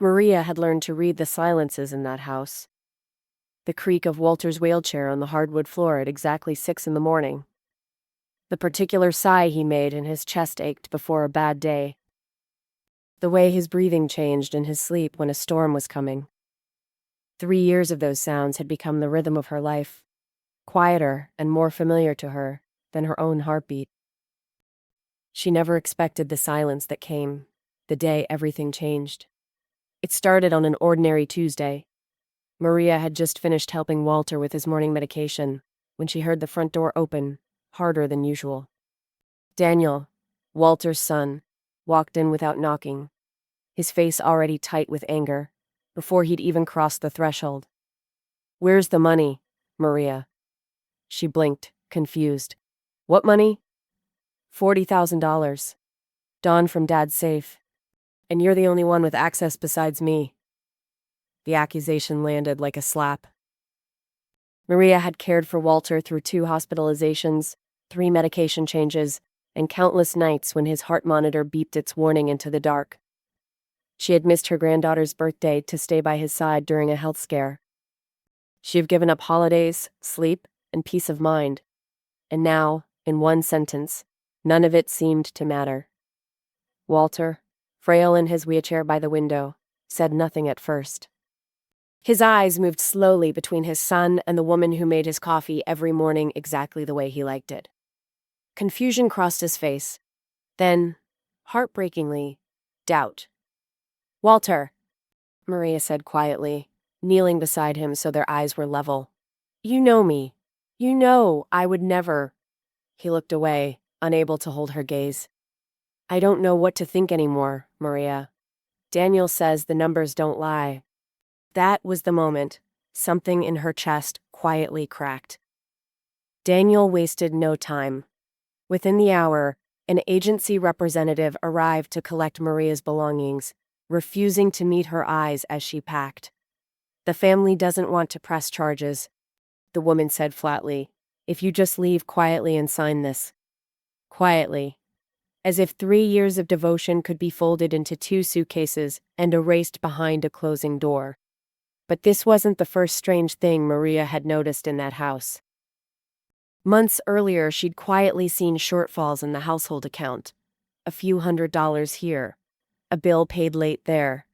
Maria had learned to read the silences in that house. The creak of Walter's wheelchair on the hardwood floor at exactly 6 in the morning. The particular sigh he made and his chest ached before a bad day. The way his breathing changed in his sleep when a storm was coming. 3 years of those sounds had become the rhythm of her life, quieter and more familiar to her than her own heartbeat. She never expected the silence that came the day everything changed. It started on an ordinary Tuesday. Maria had just finished helping Walter with his morning medication when she heard the front door open, harder than usual. Daniel, Walter's son, walked in without knocking, his face already tight with anger, before he'd even crossed the threshold. "Where's the money, Maria?" She blinked, confused. "What money?" $40,000. Dawn from Dad's safe. And you're the only one with access besides me. The accusation landed like a slap. Maria had cared for Walter through 2 hospitalizations, 3 medication changes, and countless nights when his heart monitor beeped its warning into the dark. She had missed her granddaughter's birthday to stay by his side during a health scare. She had given up holidays, sleep, and peace of mind. And now, in one sentence, none of it seemed to matter. Walter, frail in his wheelchair by the window, said nothing at first. His eyes moved slowly between his son and the woman who made his coffee every morning exactly the way he liked it. Confusion crossed his face. Then, heartbreakingly, doubt. "Walter," Maria said quietly, kneeling beside him so their eyes were level. "You know me. You know I would never." He looked away, unable to hold her gaze. "I don't know what to think anymore, Maria. Daniel says the numbers don't lie." That was the moment something in her chest quietly cracked. Daniel wasted no time. Within the hour, an agency representative arrived to collect Maria's belongings, refusing to meet her eyes as she packed. "The family doesn't want to press charges," the woman said flatly. "If you just leave quietly and sign this." Quietly. As if 3 years of devotion could be folded into 2 suitcases and erased behind a closing door. But this wasn't the first strange thing Maria had noticed in that house. Months earlier, she'd quietly seen shortfalls in the household account. A few $100s here, a bill paid late there.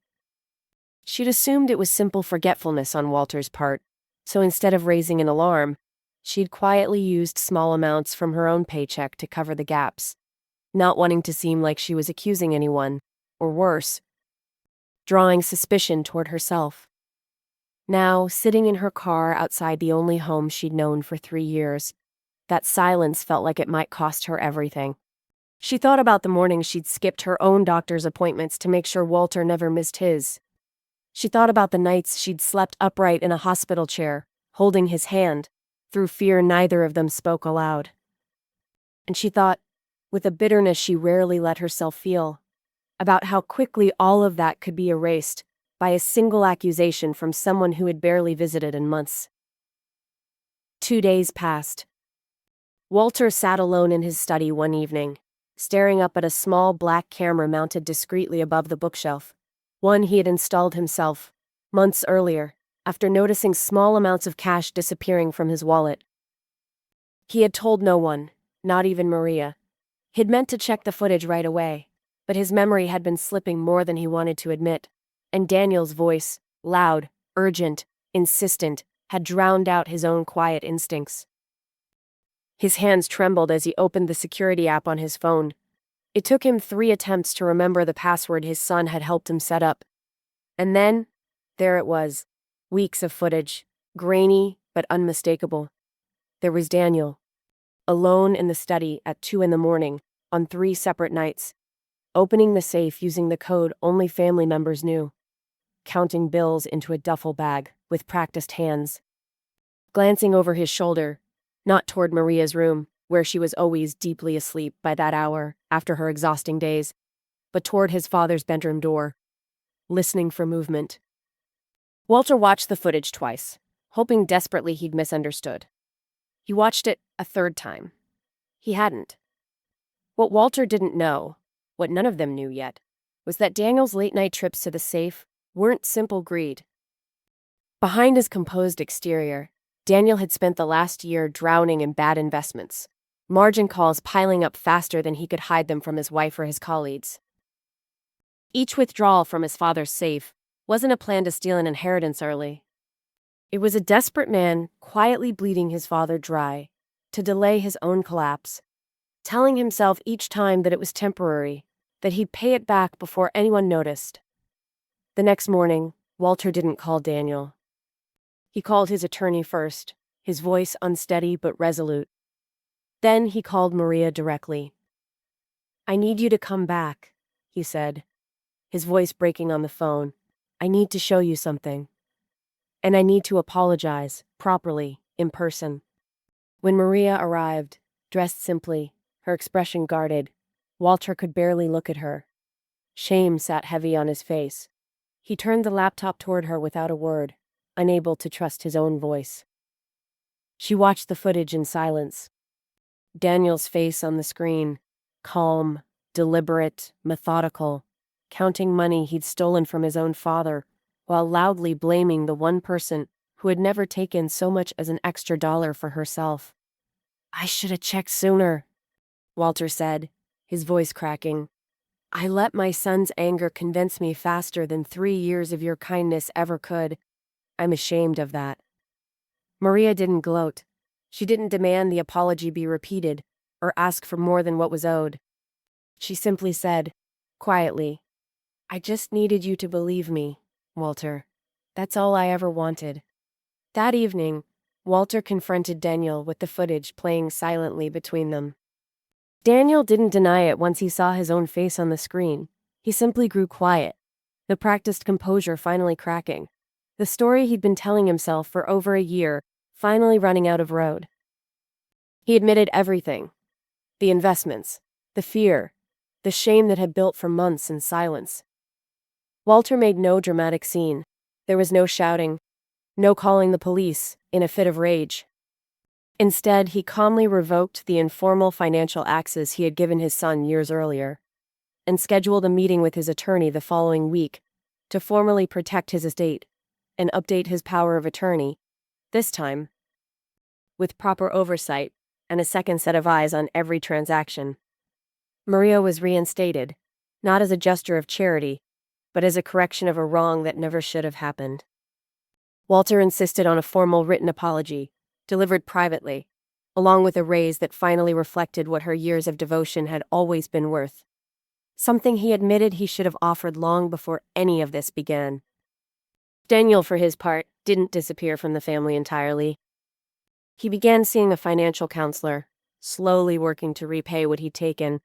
She'd assumed it was simple forgetfulness on Walter's part, so instead of raising an alarm, she'd quietly used small amounts from her own paycheck to cover the gaps, not wanting to seem like she was accusing anyone, or worse, drawing suspicion toward herself. Now, sitting in her car outside the only home she'd known for 3 years, that silence felt like it might cost her everything. She thought about the mornings she'd skipped her own doctor's appointments to make sure Walter never missed his. She thought about the nights she'd slept upright in a hospital chair, holding his hand, through fear neither of them spoke aloud. And she thought, with a bitterness she rarely let herself feel, about how quickly all of that could be erased by a single accusation from someone who had barely visited in months. 2 days passed. Walter sat alone in his study one evening, staring up at a small black camera mounted discreetly above the bookshelf, one he had installed himself, months earlier, after noticing small amounts of cash disappearing from his wallet. He had told no one, not even Maria. He'd meant to check the footage right away, but his memory had been slipping more than he wanted to admit, and Daniel's voice, loud, urgent, insistent, had drowned out his own quiet instincts. His hands trembled as he opened the security app on his phone. It took him 3 attempts to remember the password his son had helped him set up. And then, there it was, weeks of footage, grainy but unmistakable. There was Daniel, alone in the study at 2 in the morning, on 3 separate nights, opening the safe using the code only family members knew, counting bills into a duffel bag with practiced hands. Glancing over his shoulder, not toward Maria's room, where she was always deeply asleep by that hour after her exhausting days, but toward his father's bedroom door, listening for movement. Walter watched the footage twice, hoping desperately he'd misunderstood. He watched it a 3rd time. He hadn't. What Walter didn't know, what none of them knew yet, was that Daniel's late-night trips to the safe weren't simple greed. Behind his composed exterior, Daniel had spent the last year drowning in bad investments, margin calls piling up faster than he could hide them from his wife or his colleagues. Each withdrawal from his father's safe wasn't a plan to steal an inheritance early. It was a desperate man quietly bleeding his father dry to delay his own collapse, telling himself each time that it was temporary, that he'd pay it back before anyone noticed. The next morning, Walter didn't call Daniel. He called his attorney first, his voice unsteady but resolute. Then he called Maria directly. "I need you to come back," he said, his voice breaking on the phone. "I need to show you something. And I need to apologize, properly, in person." When Maria arrived, dressed simply, her expression guarded, Walter could barely look at her. Shame sat heavy on his face. He turned the laptop toward her without a word, unable to trust his own voice. She watched the footage in silence. Daniel's face on the screen, calm, deliberate, methodical, counting money he'd stolen from his own father, while loudly blaming the one person who had never taken so much as an extra dollar for herself. "I should have checked sooner," Walter said, his voice cracking. "I let my son's anger convince me faster than 3 years of your kindness ever could. I'm ashamed of that." Maria didn't gloat. She didn't demand the apology be repeated or ask for more than what was owed. She simply said, quietly, "I just needed you to believe me, Walter. That's all I ever wanted." That evening, Walter confronted Daniel with the footage playing silently between them. Daniel didn't deny it once he saw his own face on the screen. He simply grew quiet, the practiced composure finally cracking. The story he'd been telling himself for over a year, finally running out of road. He admitted everything. The investments, the fear, the shame that had built for months in silence. Walter made no dramatic scene. There was no shouting, no calling the police in a fit of rage. Instead, he calmly revoked the informal financial access he had given his son years earlier, and scheduled a meeting with his attorney the following week to formally protect his estate and update his power of attorney, this time with proper oversight and a second set of eyes on every transaction. Maria was reinstated, not as a gesture of charity, but as a correction of a wrong that never should have happened. Walter insisted on a formal written apology, delivered privately, along with a raise that finally reflected what her years of devotion had always been worth. Something he admitted he should have offered long before any of this began. Daniel, for his part, didn't disappear from the family entirely. He began seeing a financial counselor, slowly working to repay what he'd taken,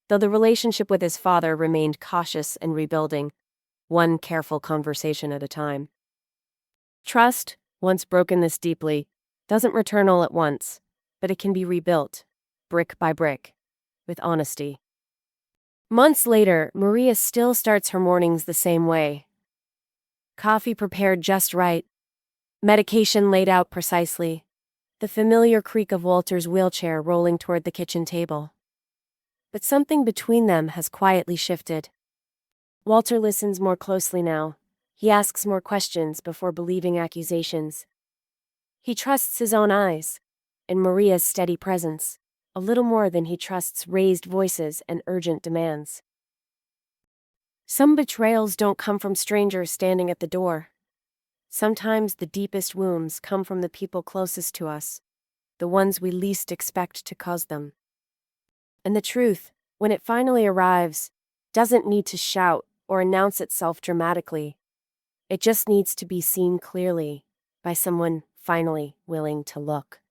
though the relationship with his father remained cautious and rebuilding, one careful conversation at a time. Trust, once broken this deeply, doesn't return all at once, but it can be rebuilt, brick by brick, with honesty. Months later, Maria still starts her mornings the same way. Coffee prepared just right, medication laid out precisely, the familiar creak of Walter's wheelchair rolling toward the kitchen table. But something between them has quietly shifted. Walter listens more closely now. He asks more questions before believing accusations. He trusts his own eyes and Maria's steady presence, a little more than he trusts raised voices and urgent demands. Some betrayals don't come from strangers standing at the door. Sometimes the deepest wounds come from the people closest to us, the ones we least expect to cause them. And the truth, when it finally arrives, doesn't need to shout or announce itself dramatically. It just needs to be seen clearly by someone finally willing to look.